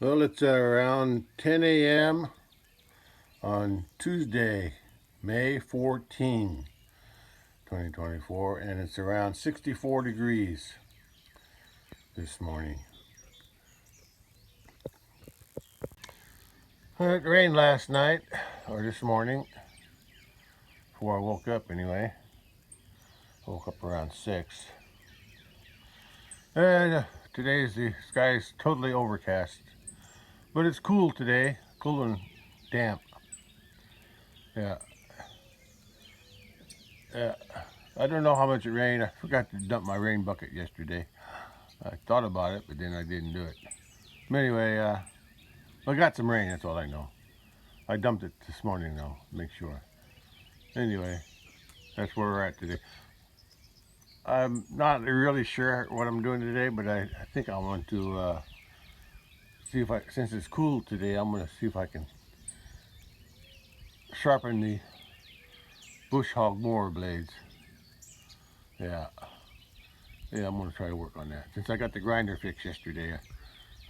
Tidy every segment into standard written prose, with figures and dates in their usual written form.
Well, it's around 10 a.m. on Tuesday, May 14, 2024, and it's around 64 degrees this morning. It rained last night, or this morning, before I woke up anyway. Woke up around 6. And today the sky is totally overcast. But it's cool today, cool and damp. Yeah. I don't know how much it rained. I forgot to dump my rain bucket yesterday. I thought about it, but then I didn't do it. But anyway, I got some rain, that's all I know. I dumped it this morning though, make sure. Anyway, that's where we're at today. I'm not really sure what I'm doing today, but I think I want to see if since it's cool today, I'm going to see if I can sharpen the bush hog mower blades. Yeah, I'm going to try to work on that. Since I got the grinder fixed yesterday,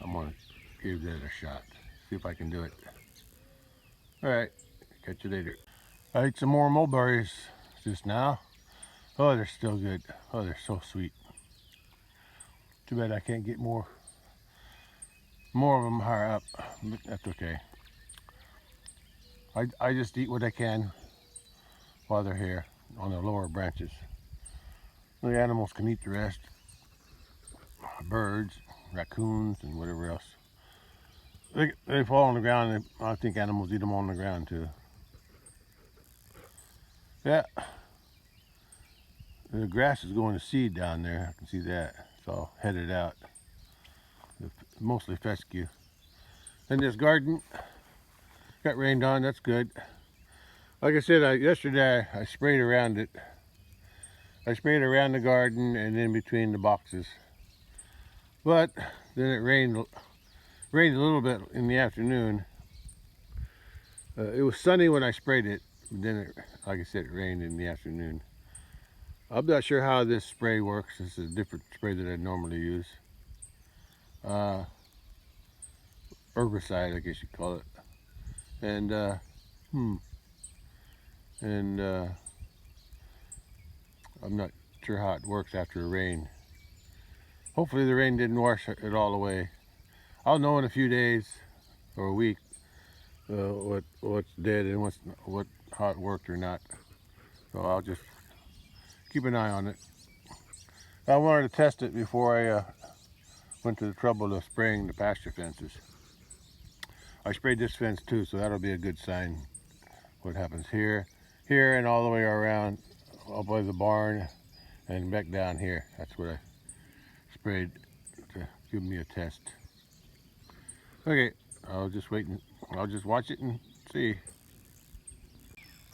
I'm going to give that a shot. See if I can do it. All right, catch you later. I ate some more mulberries just now. Oh, they're still good. Oh, they're so sweet. Too bad I can't get more of them higher up, but that's okay. I just eat what I can while they're here on the lower branches. The animals can eat the rest. Birds, raccoons, and whatever else. They fall on the ground, and I think animals eat them on the ground too. Yeah. The grass is going to seed down there. I can see that. It's all headed out. Mostly fescue. And this garden got rained on. That's good. Like I said, yesterday I sprayed around it. I sprayed around the garden and in between the boxes. But then it rained a little bit in the afternoon. It was sunny when I sprayed it. Then, like I said, it rained in the afternoon. I'm not sure how this spray works. This is a different spray that I normally use. Herbicide, I guess you call it. And I'm not sure how it works after a rain. Hopefully the rain didn't wash it all away. I'll know in a few days or a week what's dead and how it worked or not. So I'll just keep an eye on it. I wanted to test it before I went to the trouble of spraying the pasture fences. I sprayed this fence too, so that'll be a good sign what happens here, and all the way around up by the barn and back down here. That's what I sprayed to give me a test. Okay, I'll just wait and I'll just watch it and see.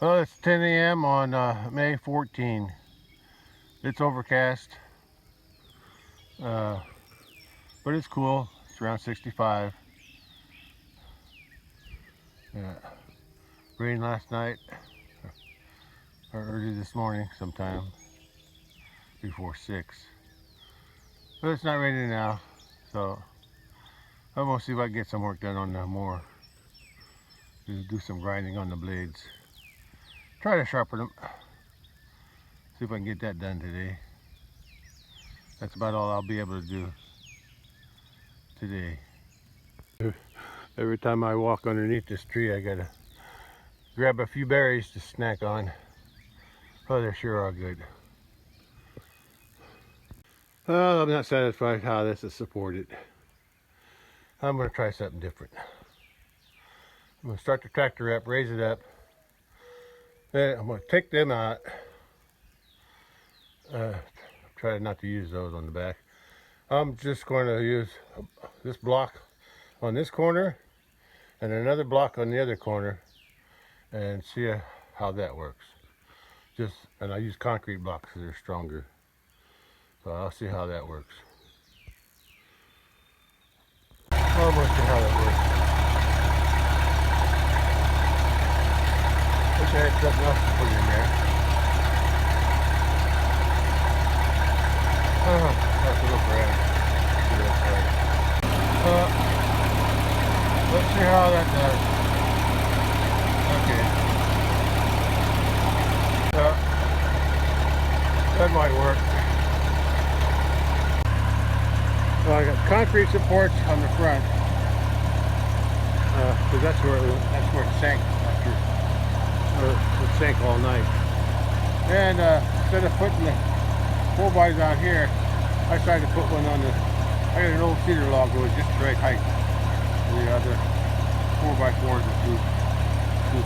Well, it's 10 a.m. on May 14. It's overcast, but it's cool. It's around 65. Rained last night or early this morning sometime before 6. But it's not raining now, so I'm gonna see if I can get some work done on the mower. Do some grinding on the blades. Try to sharpen them. See if I can get that done today. That's about all I'll be able to do today. Every time I walk underneath this tree, I gotta grab a few berries to snack on. Oh, they sure are good. Well, I'm not satisfied how this is supported. I'm gonna try something different. I'm gonna start the tractor up, raise it up. Then I'm gonna take them out. Try not to use those on the back. I'm just going to use this block on this corner and another block on the other corner and see how that works. And I use concrete blocks because they're stronger. So I'll see how that works. I'm going to see how that works. Wish I had something else to put in there. I have to look around. see how that does. Okay. That might work. So I got concrete supports on the front, because that's where it sank after it sank all night. And instead of putting the 4x out here, I decided to put one on the. I got an old cedar log that was just the right height. The other 4x4s are too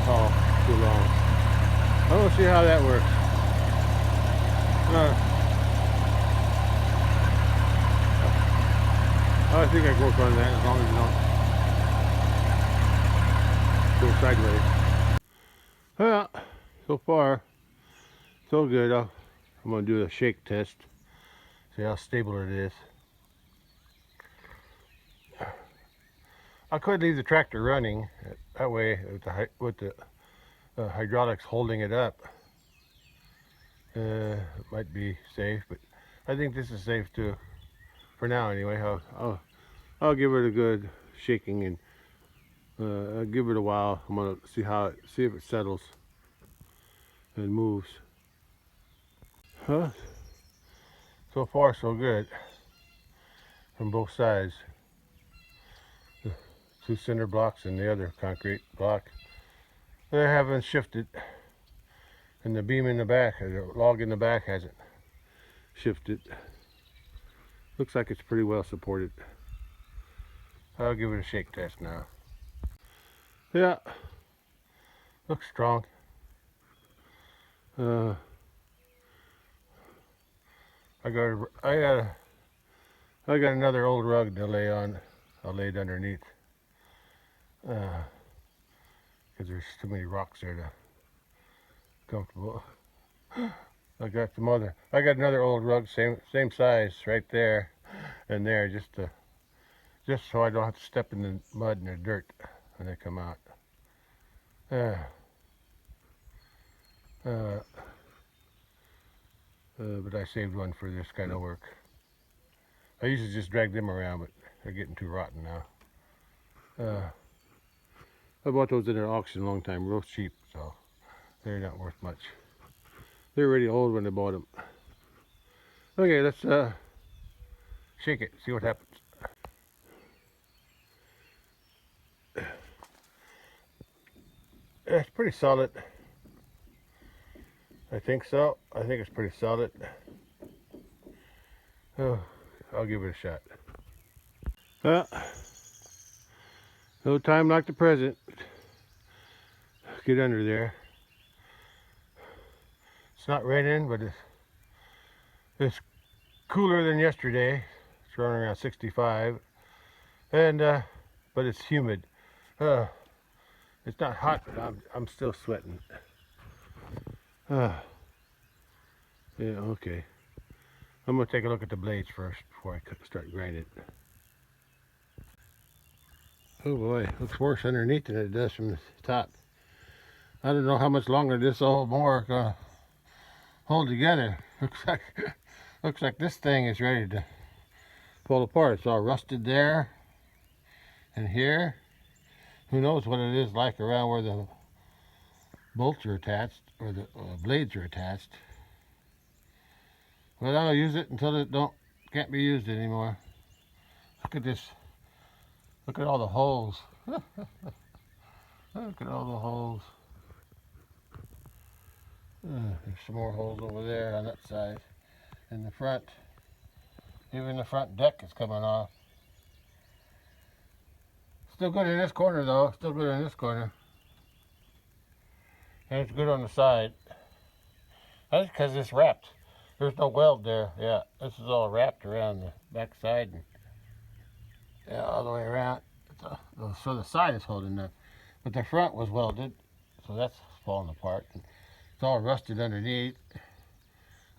tall, too long. I want to see how that works. I think I can work on that as long as you don't go sideways. Well, so far, so good. I'm going to do a shake test. See how stable it is. I could leave the tractor running. That way, with the hydraulics holding it up, it might be safe. But I think this is safe too, for now anyway. I'll give it a good shaking and I'll give it a while. I'm gonna see if it settles and moves. Huh? So far, so good from both sides. The 2 cinder blocks and the other concrete block, they haven't shifted, and the beam in the back, or the log in the back, hasn't shifted. Looks like it's pretty well supported. I'll give it a shake test now. Yeah, looks strong. I got another old rug to lay on. I'll lay it underneath, because there's too many rocks there to comfortable. I got another old rug, same size, right there and there, just so I don't have to step in the mud and the dirt when they come out. But I saved one for this kind of work. I usually just drag them around, but they're getting too rotten now. I bought those in an auction a long time, real cheap, so they're not worth much. They're already old when I bought them. Okay, let's shake it, see what happens. It's pretty solid. I think so. I think it's pretty solid. Oh, I'll give it a shot. No time like the present. Get under there. It's not raining, but it's cooler than yesterday. It's running around 65, and but it's humid. It's not hot, but I'm still sweating. Yeah, okay. I'm gonna take a look at the blades first before I start grinding. Oh boy, looks worse underneath than it does from the top. I don't know how much longer this old mower gonna hold together. Looks like this thing is ready to fall apart. It's all rusted there and here. Who knows what it is like around where the bolts are attached, or the blades are attached. But I'll use it until it can't be used anymore. Look at this. Look at all the holes. Look at all the holes. There's some more holes over there on that side. In the front. Even the front deck is coming off. Still good in this corner though. Still good in this corner. And it's good on the side. That's because it's wrapped. There's no weld there. Yeah, this is all wrapped around the back side. And, yeah, all the way around. So the side is holding up. But the front was welded. So that's falling apart. And it's all rusted underneath.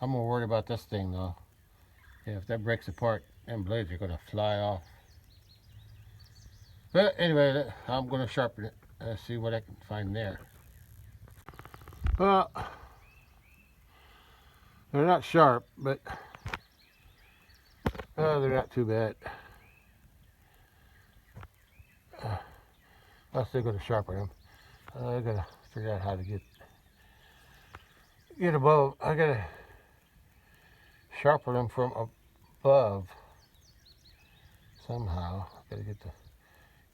I'm more worried about this thing though. Yeah, if that breaks apart, them blades are going to fly off. But anyway, I'm going to sharpen it and see what I can find there. They're not sharp, but they're not too bad. I'm still going to sharpen them. I gotta figure out how to get above. I gotta sharpen them from above somehow. I gotta get the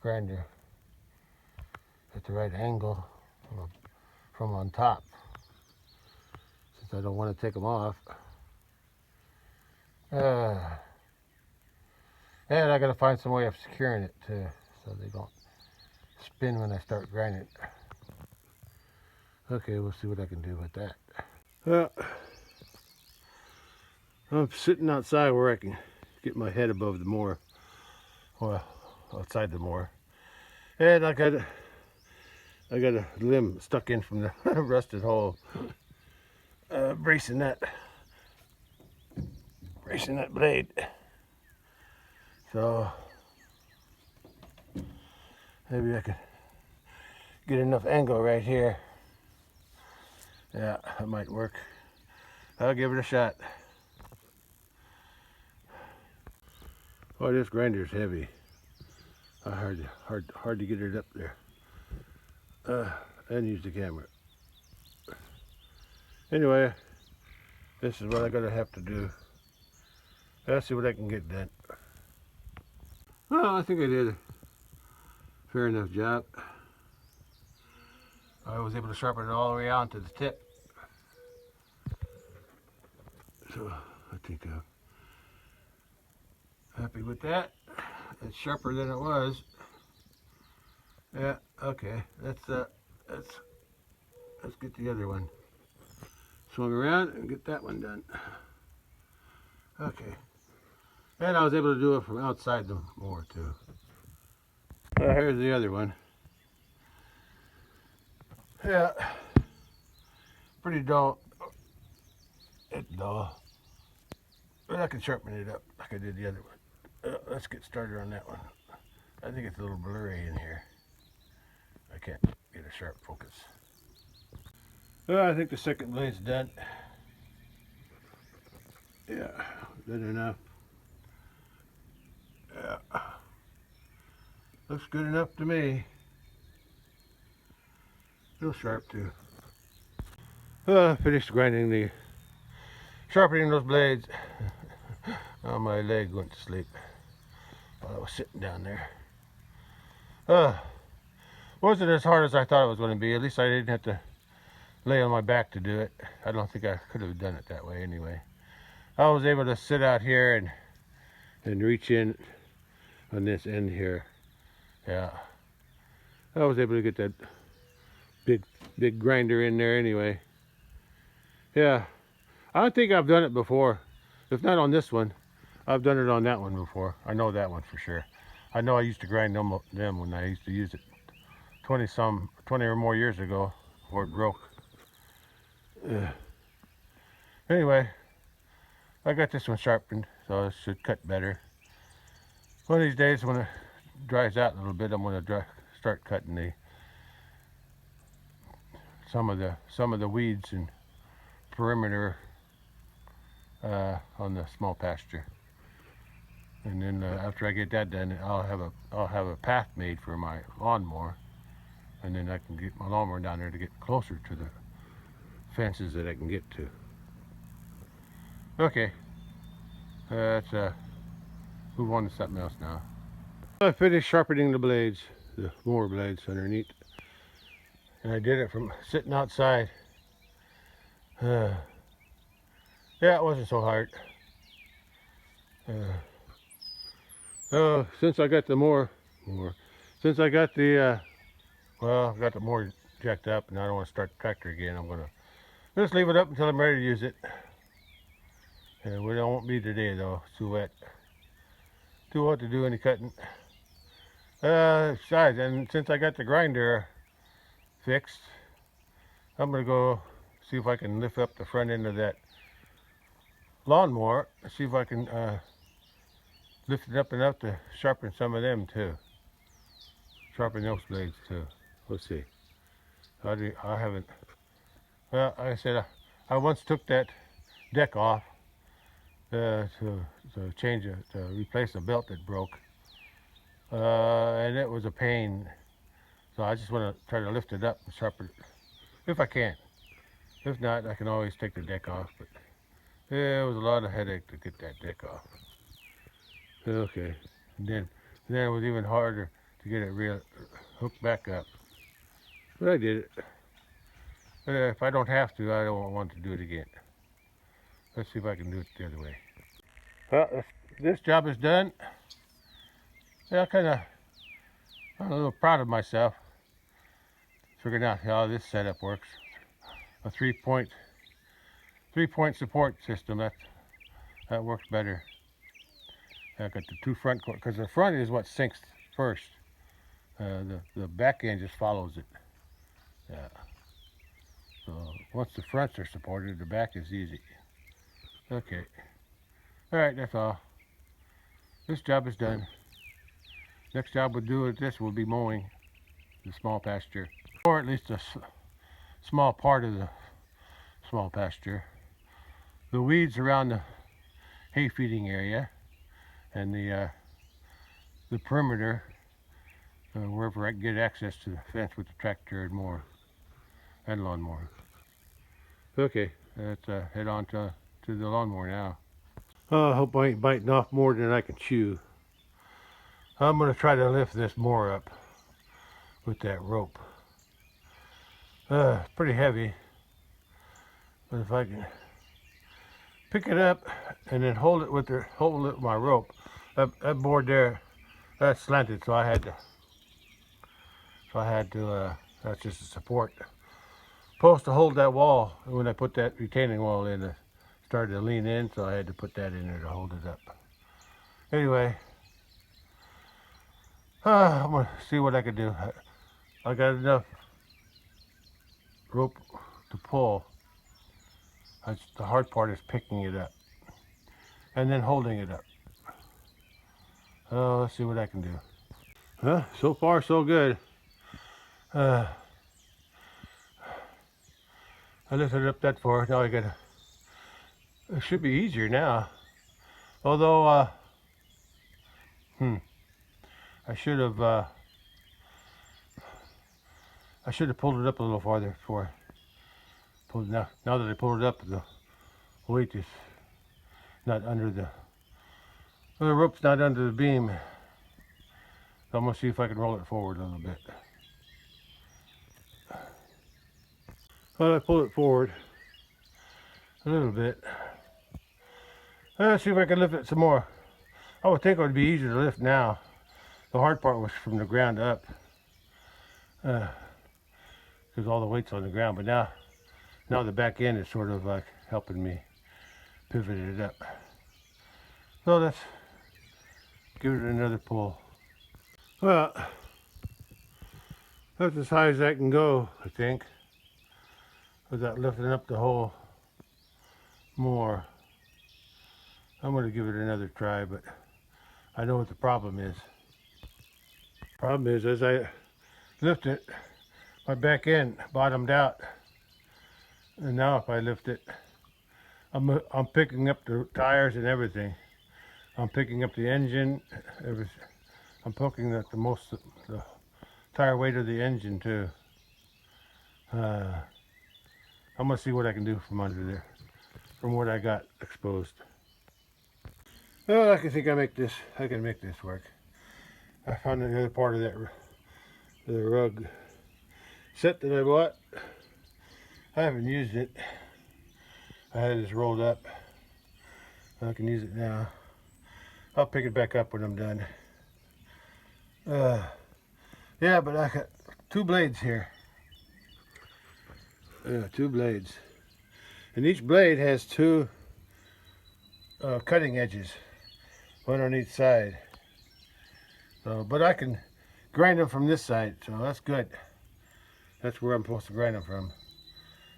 grinder at the right angle from on top, since I don't want to take them off. And I gotta find some way of securing it too, so they don't spin when I start grinding. Okay, we'll see what I can do with that. I'm sitting outside where I can get my head above the mower, well, outside the mower, and I got a limb stuck in from the rusted hole, bracing that blade. So maybe I could get enough angle right here. Yeah, that might work. I'll give it a shot. Oh, this grinder's heavy. Hard to get it up there. And use the camera. Anyway, this is what I'm gonna have to do. Let's see what I can get done. Well, I think I did a fair enough job. I was able to sharpen it all the way on to the tip. So I think I'm happy with that. It's sharper than it was. Yeah, okay. Let's get the other one. Swung around and get that one done. Okay. And I was able to do it from outside the mower too. Here's the other one. Yeah. Pretty dull. It's dull. But I can sharpen it up like I did the other one. Let's get started on that one. I think it's a little blurry in here. I can't get a sharp focus. Well, I think the second blade's done. Yeah, good enough. Yeah, looks good enough to me. Real sharp too. Finished sharpening those blades. Oh, my leg went to sleep while I was sitting down there. Wasn't as hard as I thought it was going to be. At least I didn't have to lay on my back to do it. I don't think I could have done it that way anyway. I was able to sit out here and reach in on this end here. Yeah, I was able to get that big grinder in there anyway. Yeah, I think I've done it before. If not on this one, I've done it on that one before. I know that one for sure. I know I used to grind them when I used to use it 20 or more years ago before it broke. Anyway, I got this one sharpened, so it should cut better. One of these days when it dries out a little bit, I'm going to start cutting some of the weeds and perimeter on the small pasture. And then after I get that done, I'll have a path made for my lawnmower, and then I can get my lawnmower down there to get closer to the fences that I can get to. Okay, let's move on to something else now. I finished sharpening the blades, the mower blades underneath, and I did it from sitting outside. Yeah, it wasn't so hard. Since I got the mower, since I got the well, I got the mower jacked up, and I don't want to start the tractor again. I'm gonna just leave it up until I'm ready to use it. And we won't be today though. It's too wet. Too hot to do any cutting. Besides, and since I got the grinder fixed, I'm gonna go see if I can lift up the front end of that lawnmower. See if I can lift it up enough to sharpen some of them too. Sharpen those blades too. We'll see. I haven't. Well, like I said, I once took that deck off to replace a belt that broke, and it was a pain So I just want to try to lift it up and sharpen it if I can. If not, I can always take the deck off. But yeah, it was a lot of headache to get that deck off. Okay, and then it was even harder to get it real hooked back up. But I did it. But if I don't have to, I don't want to do it again. Let's see if I can do it the other way. Well, this job is done. Yeah, I'm a little proud of myself. Figuring out how this setup works. A three-point support system. That works better. I got the two front, because the front is what sinks first. The back end just follows it. Yeah. So once the fronts are supported, the back is easy. Okay. All right, that's all. This job is done. Next job we'll do with this will be mowing the small pasture, or at least a small part of the small pasture. The weeds around the hay feeding area and the perimeter, wherever I can get access to the fence with the tractor and mower and lawnmower. Okay, let's head on to the lawnmower now. Oh, I hope I ain't biting off more than I can chew. I'm going to try to lift this mower up with that rope. It's pretty heavy, but if I can pick it up and then hold it with my rope. That board there, that's slanted, so I had to. That's just a support post to hold that wall. And when I put that retaining wall in, it started to lean in, so I had to put that in there to hold it up. Anyway, I'm gonna see what I can do. I got enough rope to pull. The hard part is picking it up and then holding it up. Let's see what I can do. So far so good. I lifted it up that far. Now it should be easier now. Although, I should have pulled it up a little farther before. Now that I pulled it up, the weight is not under the rope's not under the beam. So I'm gonna see if I can roll it forward a little bit. Well, I pulled it forward a little bit. Let's see if I can lift it some more. I would think it would be easier to lift now. The hard part was from the ground up, because all the weight's on the ground. But now the back end is sort of like helping me pivot it up. So let's give it another pull. Well, that's as high as I can go, I think, without lifting up the whole more. I'm going to give it another try, but I know what the problem is. Problem is, as I lift it, my back end bottomed out, and now if I lift it, I'm picking up the tires and everything. I'm picking up the engine, everything. I'm poking at the tire weight of the engine too. I'm gonna see what I can do from under there, from what I got exposed. Well, I can make this work. I found another part of the rug set that I bought. I haven't used it. I had this rolled up. I can use it now. I'll pick it back up when I'm done. Yeah, but I got two blades here. Two blades. And each blade has two cutting edges, one on each side. But I can grind them from this side, so that's good. That's where I'm supposed to grind them from.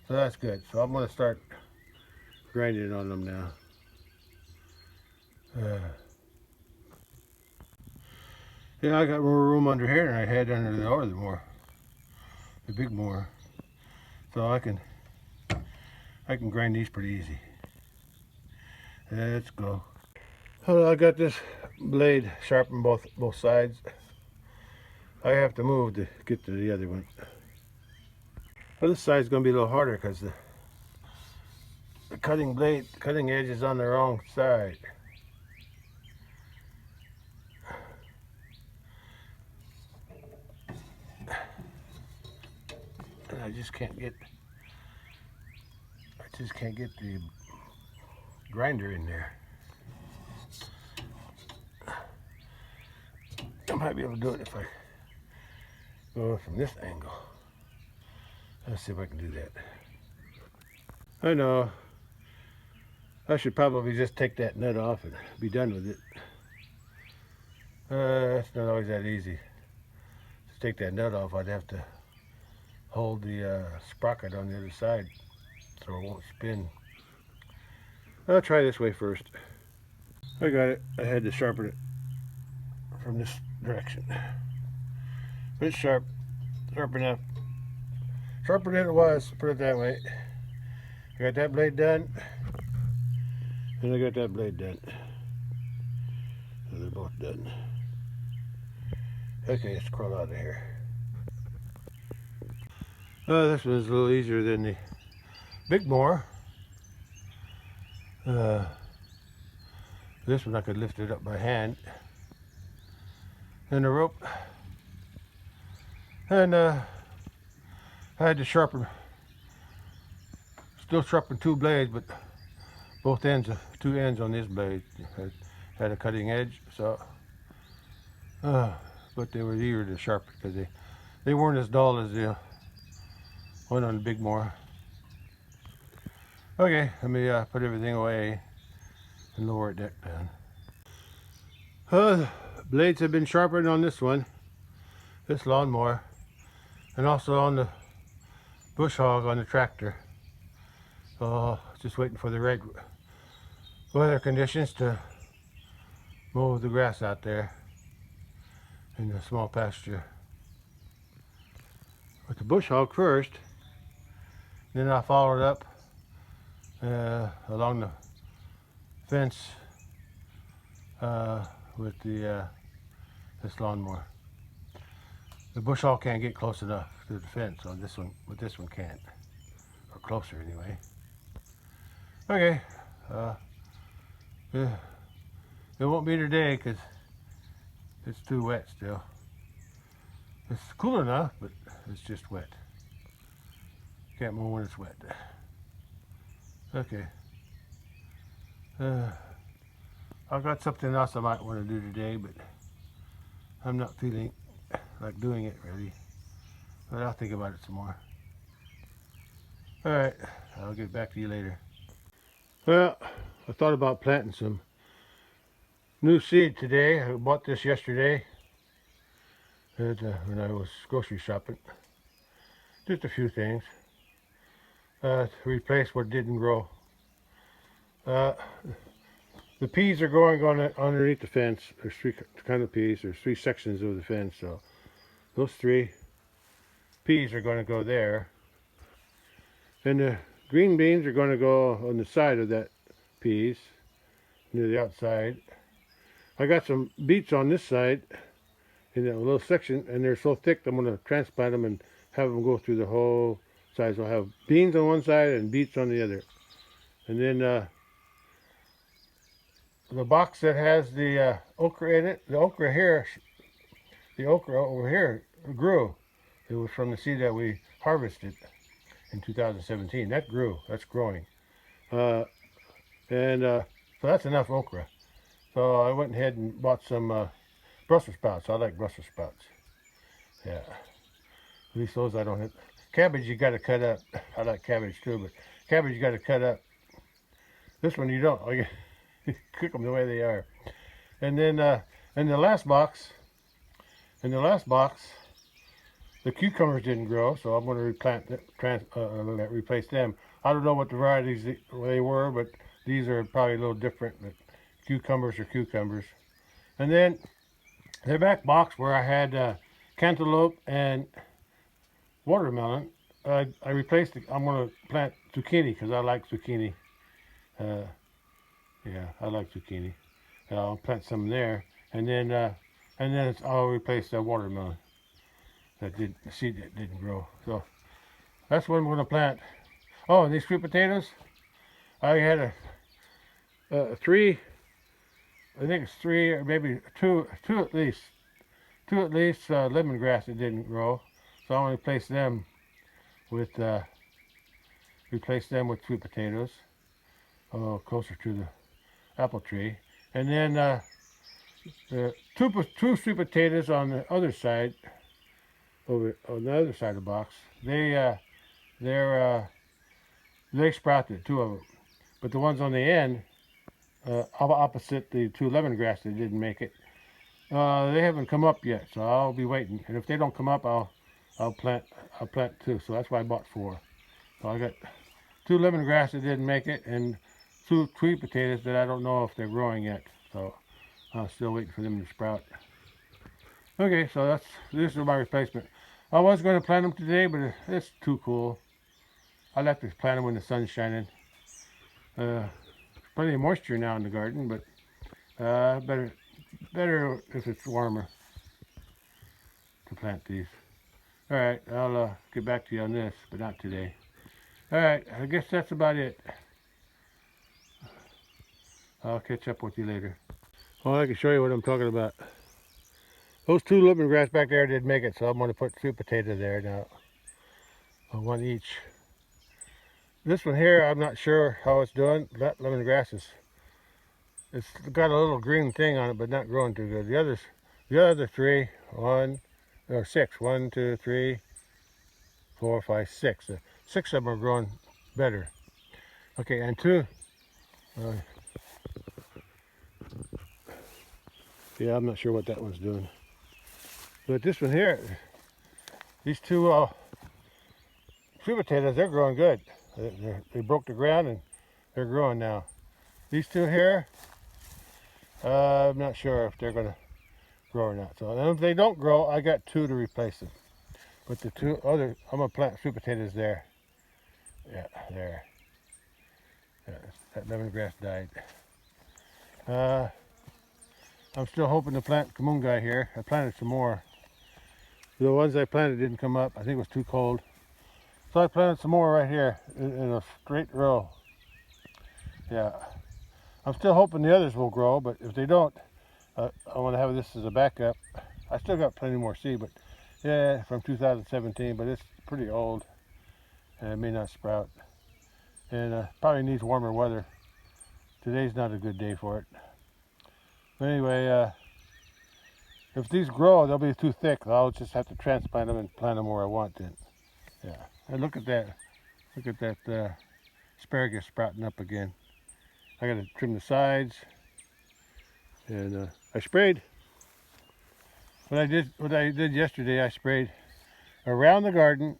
So that's good. So I'm going to start grinding on them now. Yeah, I got more room under here than I had under the other mower, the big mower. So I can grind these pretty easy. Let's go. Oh, I got this blade sharpened both sides. I have to move to get to the other one. Well, this side's going to be a little harder because the cutting edge is on the wrong side. And I just can't get the grinder in there. I might be able to do it if I go from this angle. Let's see if I can do that. I know I should probably just take that nut off and be done with it. It's not always that easy. To take that nut off, I'd have to hold the sprocket on the other side so it won't spin. I'll try this way first. I got it. I had to sharpen it from this direction. But it's sharp. Sharp enough. Sharper than it was, put it that way. I got that blade done. And I got that blade done. So they're both done. Okay, let's crawl out of here. This one's a little easier than the big mower. This one I could lift it up by hand. And the rope. And I had to sharpen, still sharpen two blades, but both ends, two ends on this blade had a cutting edge. So, but they were easier to sharpen because they weren't as dull as the one on the big mower. Okay, let me put everything away and lower it down. Blades have been sharpened on this one, this lawnmower, and also on the bush hog on the tractor. So just waiting for the right weather conditions to mow the grass out there in the small pasture. With the bush hog first, then I followed up along the fence with the this lawnmower. The bush hog can't get close enough to the fence on this one, but this one can't, or closer anyway. Okay, yeah, it won't be today because it's too wet still. It's cool enough, but it's just wet. Can't mow when it's wet. Okay. I've got something else I might want to do today, but I'm not feeling like doing it really. But I'll think about it some more. Alright, I'll get back to you later. Well, I thought about planting some new seed today. I bought this yesterday when I was grocery shopping. Just a few things to replace what didn't grow. The peas are going on underneath the fence. There's three kind of peas. There's three sections of the fence, so those three peas are going to go there. And the green beans are going to go on the side of that peas, near the outside. I got some beets on this side in that little section, and they're so thick I'm going to transplant them and have them go through the whole side. So I'll have beans on one side and beets on the other. And then the box that has the okra in it, the okra over here grew. It was from the seed that we harvested in 2017. That grew. That's growing. So that's enough okra. So I went ahead and bought some Brussels sprouts. I like Brussels sprouts. Yeah. At least those I don't have. Cabbage you got to cut up. I like cabbage too, but cabbage you got to cut up. This one you don't. You cook them the way they are. And then in the last box, the cucumbers didn't grow, so I'm going to replace them. I don't know what the varieties they were, but these are probably a little different. But cucumbers are cucumbers. And then the back box where I had cantaloupe and watermelon, I replaced it. I'm going to plant zucchini because I like zucchini. Yeah, I like zucchini. I'll plant some there, and then I'll replace the watermelon. the seed that didn't grow. So that's what I'm going to plant. Oh, and these sweet potatoes, I had three, I think it's three or maybe two at least, lemongrass that didn't grow. So I'm going to replace them with sweet potatoes, closer to the apple tree. And then two sweet potatoes on the other side, over on the other side of the box. They sprouted, two of them. But the ones on the end, opposite the two lemongrass that didn't make it, they haven't come up yet. So I'll be waiting. And if they don't come up, I'll plant two. So that's why I bought four. So I got two lemongrass that didn't make it, and two sweet potatoes that I don't know if they're growing yet. So I'm still waiting for them to sprout. Okay, so this is my replacement. I was going to plant them today, but it's too cool. I like to plant them when the sun's shining. Plenty of moisture now in the garden, but better if it's warmer to plant these. All right, I'll get back to you on this, but not today. All right, I guess that's about it. I'll catch up with you later. Well, I can show you what I'm talking about. Those two lemongrass back there didn't make it, so I'm going to put sweet potato there now. One each. This one here, I'm not sure how it's doing. That lemongrass it's got a little green thing on it, but not growing too good. The other three, six. 1, 2, 3, 4, 5, 6. 6 of them are growing better. Okay, and two. Yeah, I'm not sure what that one's doing. But this one here, these two sweet potatoes, they're growing good. They broke the ground and they're growing now. These two here, I'm not sure if they're going to grow or not. So and if they don't grow, I got two to replace them. But the two other, I'm going to plant sweet potatoes there. Yeah, there. Yeah, that lemongrass died. I'm still hoping to plant kamungai here. I planted some more. The ones I planted didn't come up. I think it was too cold. So I planted some more right here in a straight row. Yeah. I'm still hoping the others will grow, but if they don't, I want to have this as a backup. I still got plenty more seed, but yeah, from 2017, but it's pretty old and it may not sprout. And probably needs warmer weather. Today's not a good day for it. But anyway, if these grow, they'll be too thick. I'll just have to transplant them and plant them where I want then. Yeah. And look at that. Look at that asparagus sprouting up again. I got to trim the sides. And I sprayed. What I did yesterday, I sprayed around the garden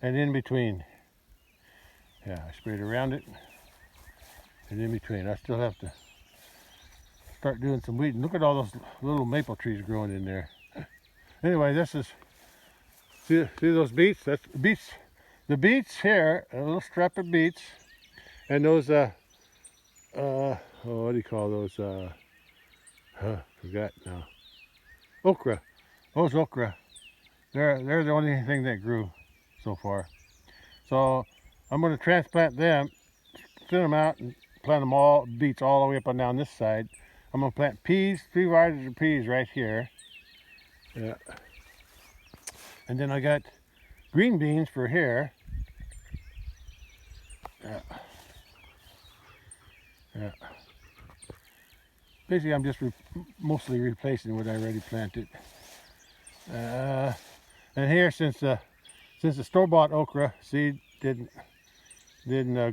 and in between. Yeah, I sprayed around it and in between. I still have to start doing some weeding. Look at all those little maple trees growing in there. Anyway, this is, see those beets? That's beets. The beets here, a little strap of beets, and those, what do you call those? Forgot now. Okra. Those okra. They're the only thing that grew so far. So I'm going to transplant them, thin them out, and plant them all, beets all the way up and down this side. I'm going to plant peas, 3 varieties of peas right here. Yeah. And then I got green beans for here. Yeah. Yeah. Basically, I'm just mostly replacing what I already planted. And here, since the store-bought okra seed didn't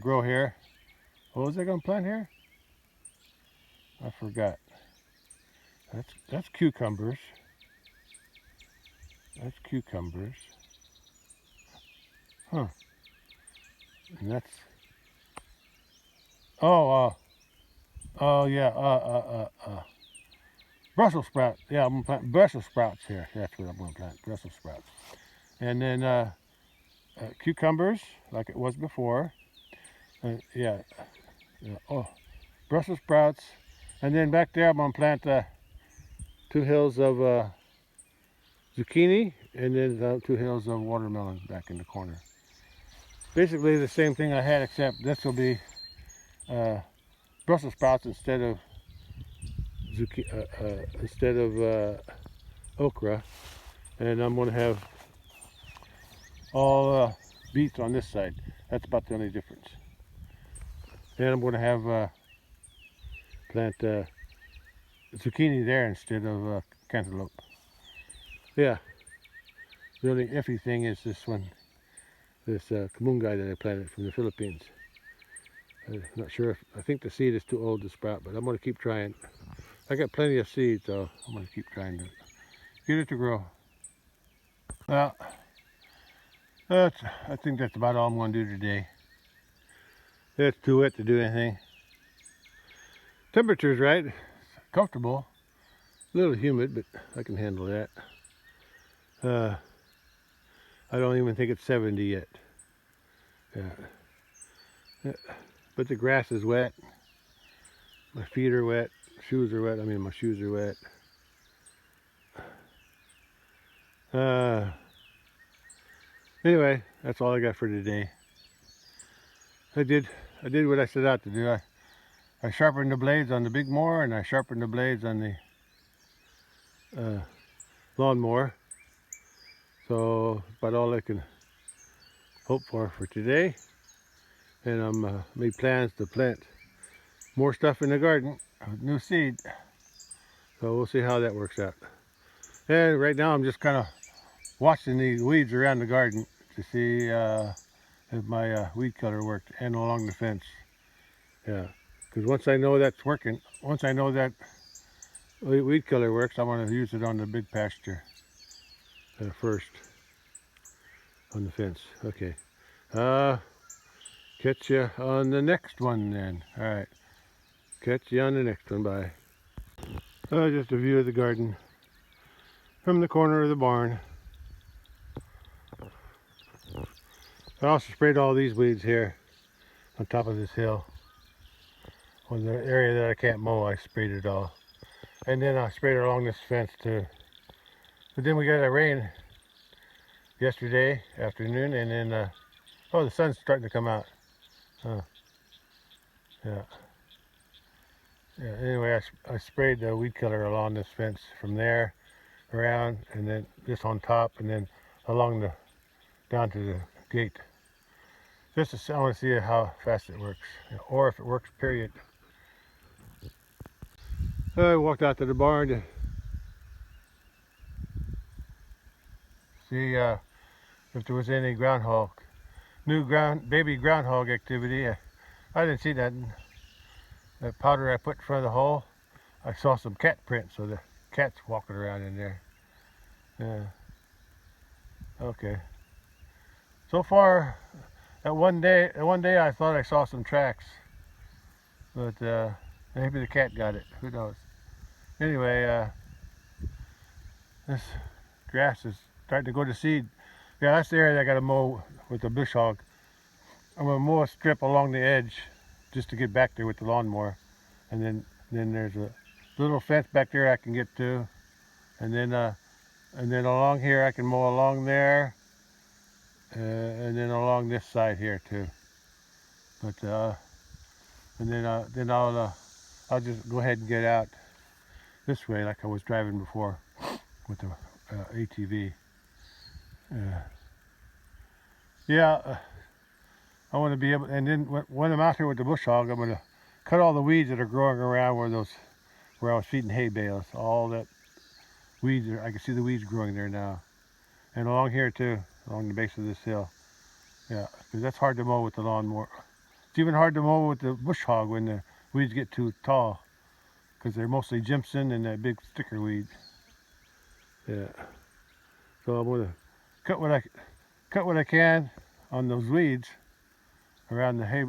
grow here, what was I going to plant here? I forgot. That's cucumbers. That's cucumbers. Huh. And that's, oh yeah, Brussels sprouts. Yeah, I'm gonna plant Brussels sprouts here. That's what I'm gonna plant, Brussels sprouts. And then cucumbers, like it was before. Yeah. Oh, Brussels sprouts. And then back there, I'm gonna plant 2 hills of zucchini, and then 2 hills of watermelon back in the corner. Basically the same thing I had, except this will be Brussels sprouts instead of okra, and I'm going to have all beets on this side. That's about the only difference. And I'm going to have plant zucchini there instead of cantaloupe. Yeah, the only iffy thing is this one, this kamungai that I planted from the Philippines. I'm not sure if, I think the seed is too old to sprout, but I'm going to keep trying. I got plenty of seeds, so I'm going to keep trying to get it to grow. Well, I think that's about all I'm going to do today. It's too wet to do anything. Temperature's right, it's comfortable. A little humid, but I can handle that. I don't even think it's 70 yet. Yeah. But the grass is wet. My feet are wet. Shoes are wet. I mean, my shoes are wet. Anyway, that's all I got for today. I did what I set out to do. I sharpened the blades on the big mower, and I sharpened the blades on the lawnmower. So about all I can hope for today. And I'm made plans to plant more stuff in the garden with new seed. So we'll see how that works out. And right now I'm just kind of watching the weeds around the garden to see if my weed killer worked, and along the fence. Yeah, because once I know that's working, once I know that weed killer works, I want to use it on the big pasture first on the fence. Okay. Catch you on the next one then. All right. Catch you on the next one. Bye. Just a view of the garden from the corner of the barn. I also sprayed all these weeds here on top of this hill. On the area that I can't mow, I sprayed it all. And then I sprayed it along this fence too. But then we got a rain yesterday afternoon, and then oh, the sun's starting to come out. Yeah. Anyway, I sprayed the weed killer along this fence from there around, and then this on top, and then along the down to the gate. Just to, I want to see how fast it works, or if it works, period. I walked out to the barn to see if there was any baby groundhog activity. I didn't see that. That powder I put in front of the hole, I saw some cat prints, so the cat's walking around in there. Yeah. Okay. So far, one day I thought I saw some tracks, but maybe the cat got it. Who knows? Anyway, this grass is starting to go to seed. Yeah, that's the area I got to mow with the bush hog. I'm gonna mow a strip along the edge just to get back there with the lawnmower, and then there's a little fence back there I can get to, and then along here I can mow along there, and then along this side here too. But and then I'll just go ahead and get out this way like I was driving before with the ATV. Yeah. I want to be able, and then when I'm out here with the bush hog, I'm going to cut all the weeds that are growing around where I was feeding hay bales. All that weeds, I can see the weeds growing there now. And along here too, along the base of this hill. Yeah, because that's hard to mow with the lawnmower. It's even hard to mow with the bush hog when the weeds get too tall, because they're mostly Jimson and that big sticker weed. Yeah. So I'm going to cut what I can on those weeds around the hay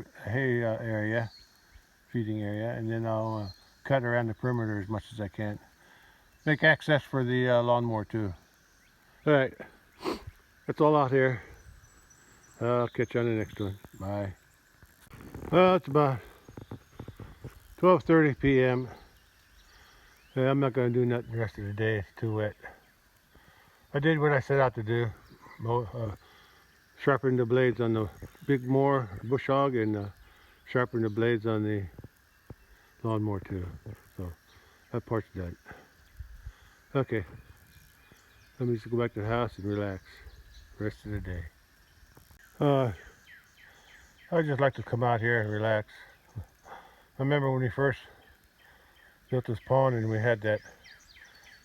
area, feeding area, and then I'll cut around the perimeter as much as I can. Make access for the lawnmower too. All right, that's all out here. I'll catch you on the next one. Bye. Well, it's about 12:30 p.m. I'm not going to do nothing the rest of the day. It's too wet. I did what I set out to do. Sharpen the blades on the big mower, bush hog, and sharpen the blades on the lawnmower too. So that part's done. Okay, let me just go back to the house and relax the rest of the day. I just like to come out here and relax. I remember when we first built this pond and we had that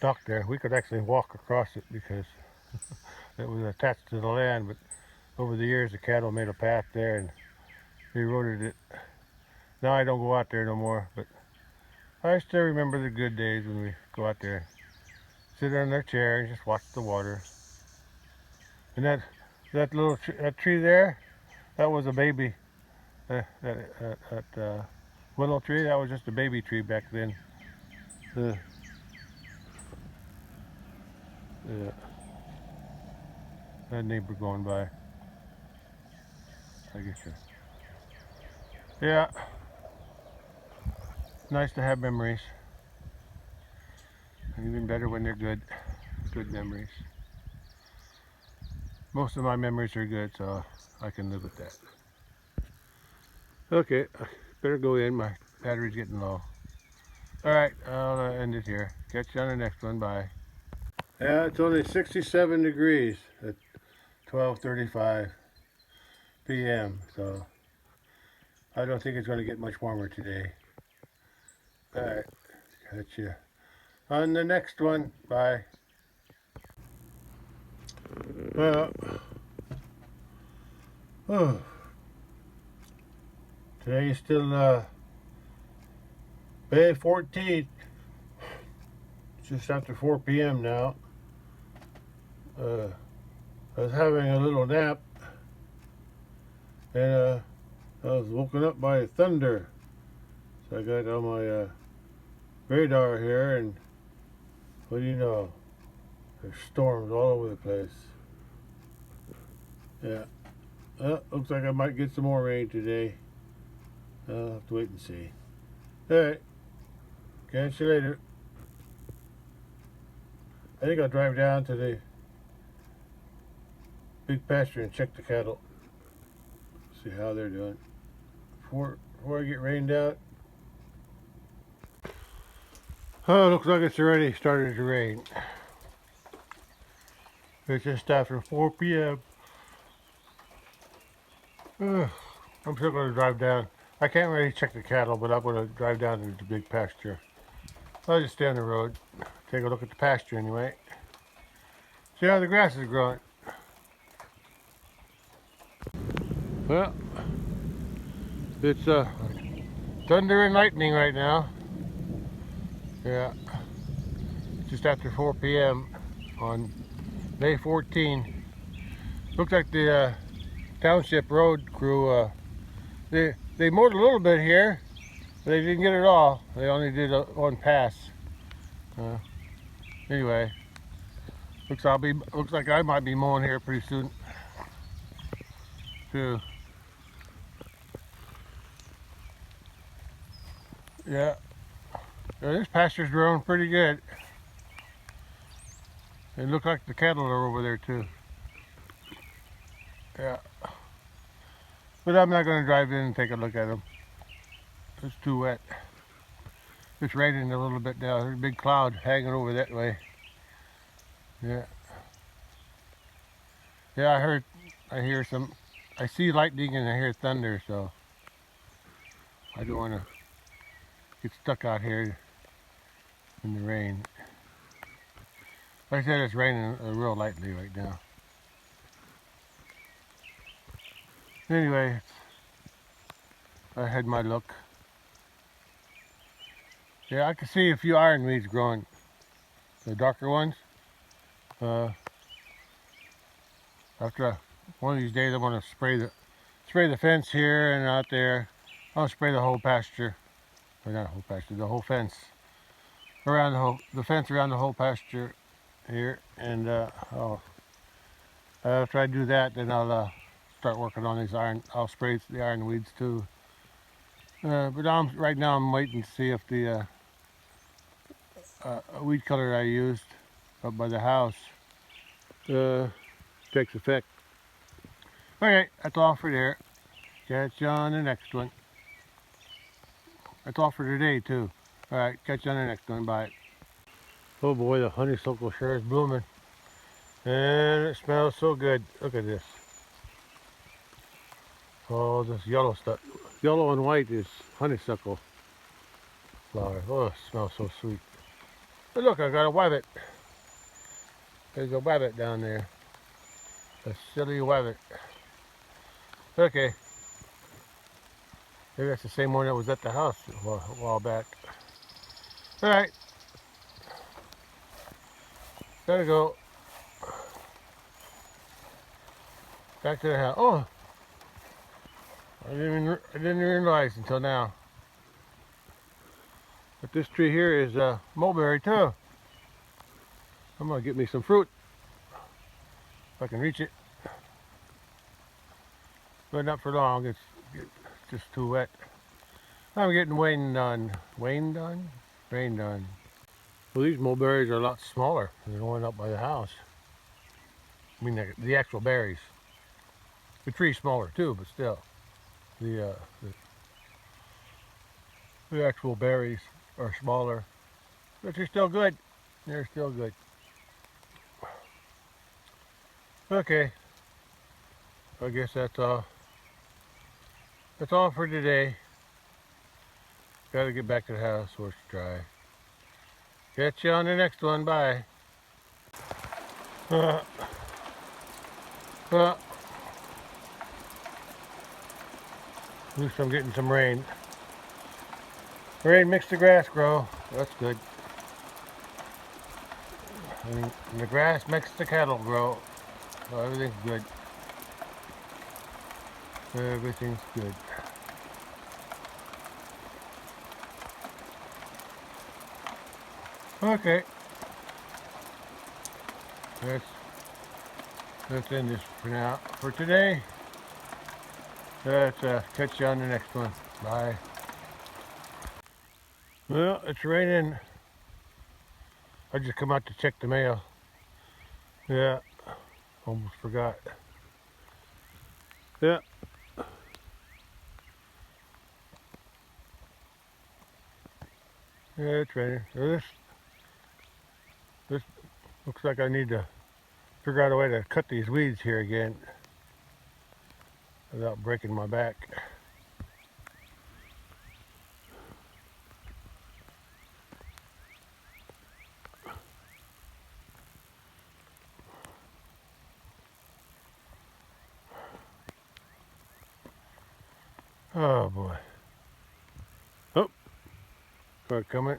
dock there, we could actually walk across it because it was attached to the land, but over the years the cattle made a path there and they eroded it. Now I don't go out there no more, but I still remember the good days when we go out there, sit on their chair and just watch the water. And that tree there, that was a baby. That willow tree, that was just a baby tree back then. Yeah. That neighbor going by. I guess. Yeah. Nice to have memories. Even better when they're good. Good memories. Most of my memories are good, so I can live with that. Okay, I better go in. My battery's getting low. Alright, I'll end it here. Catch you on the next one. Bye. Yeah, it's only 67 degrees at 12:35 p.m. So I don't think it's going to get much warmer today. Alright, catch you on the next one. Bye. Well, oh, today is still May 14th. It's just after 4 p.m. now. I was having a little nap and I was woken up by thunder. So I got on my radar here, and what do you know? There's storms all over the place. Yeah. Looks like I might get some more rain today. I'll have to wait and see. Alright. Catch you later. I think I'll drive down to the big pasture and check the cattle. See how they're doing. Before I get rained out. Oh, looks like it's already started to rain. It's just after 4 p.m. I'm still going to drive down. I can't really check the cattle, but I'm going to drive down to the big pasture. I'll just stay on the road, take a look at the pasture anyway. See how the grass is growing. Well, it's thunder and lightning right now. Yeah, just after 4 p.m. on May 14. Looks like the township road crew, they mowed a little bit here, but they didn't get it all. They only did one pass. Anyway, looks like I might be mowing here pretty soon too. Yeah, this pasture's growing pretty good. It looks like the cattle are over there too. Yeah, but I'm not going to drive in and take a look at them. It's too wet. It's raining a little bit now. There's a big cloud hanging over that way. Yeah. Yeah, I see lightning and I hear thunder, so I don't want to get stuck out here in the rain. Like I said, it's raining real lightly right now. Anyway, I had my look. Yeah, I can see a few ironweeds growing, the darker ones. After one of these days, I want to spray the fence here and out there. I'll spray the whole pasture, or not the whole pasture, the whole fence around the fence around the whole pasture here. And after I do that, then I'll start working on these I'll spray the ironweeds too. But right now I'm waiting to see if the weed killer I used up by the house takes effect. Alright, that's all for there. Catch you on the next one. That's all for today too. Alright, catch you on the next one. Bye. Oh boy, the honeysuckle sure is blooming. And it smells so good. Look at this. Oh, this yellow stuff. Yellow and white is honeysuckle flower. Oh, it smells so sweet. But look, I got a wabbit. There's a wabbit down there. A silly wabbit. Okay. Maybe that's the same one that was at the house a while back. Alright. Gotta go. Back to the house. Oh! I didn't realize until now. But this tree here is mulberry too. I'm gonna get me some fruit. If I can reach it. But not for long, it's just too wet. I'm getting rain done. Rain done? Rain done. Well, these mulberries are a lot smaller than the one up by the house. I mean, the actual berries. The tree's smaller too, but still. The actual berries are smaller. But they're still good. They're still good. Okay. I guess that's all. That's all for today. Gotta get back to the house where it's dry. Catch you on the next one. Bye. Well, at least I'm getting some rain. Rain makes the grass grow. That's good. And the grass makes the cattle grow. So everything's good. Everything's good. Okay. Let's end this for now. For today, let's catch you on the next one. Bye. Well, it's raining. I just come out to check the mail. Yeah, almost forgot. Yeah. Yeah, it's raining. So this looks like I need to figure out a way to cut these weeds here again without breaking my back. Oh boy. Oh, car coming.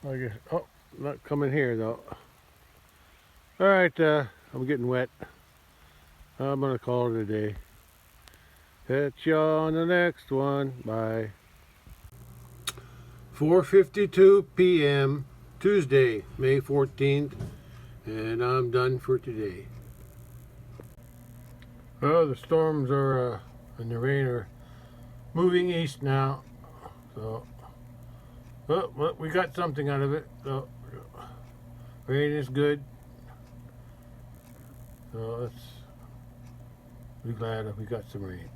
I guess, oh, not coming here though. All right, I'm getting wet. I'm gonna call it a day. Catch you on the next one. Bye. 4:52 p.m. Tuesday, May 14th, and I'm done for today. Well, the storms are and the rain are moving east now, so well, we got something out of it. So rain is good. So let's be glad that we got some rain.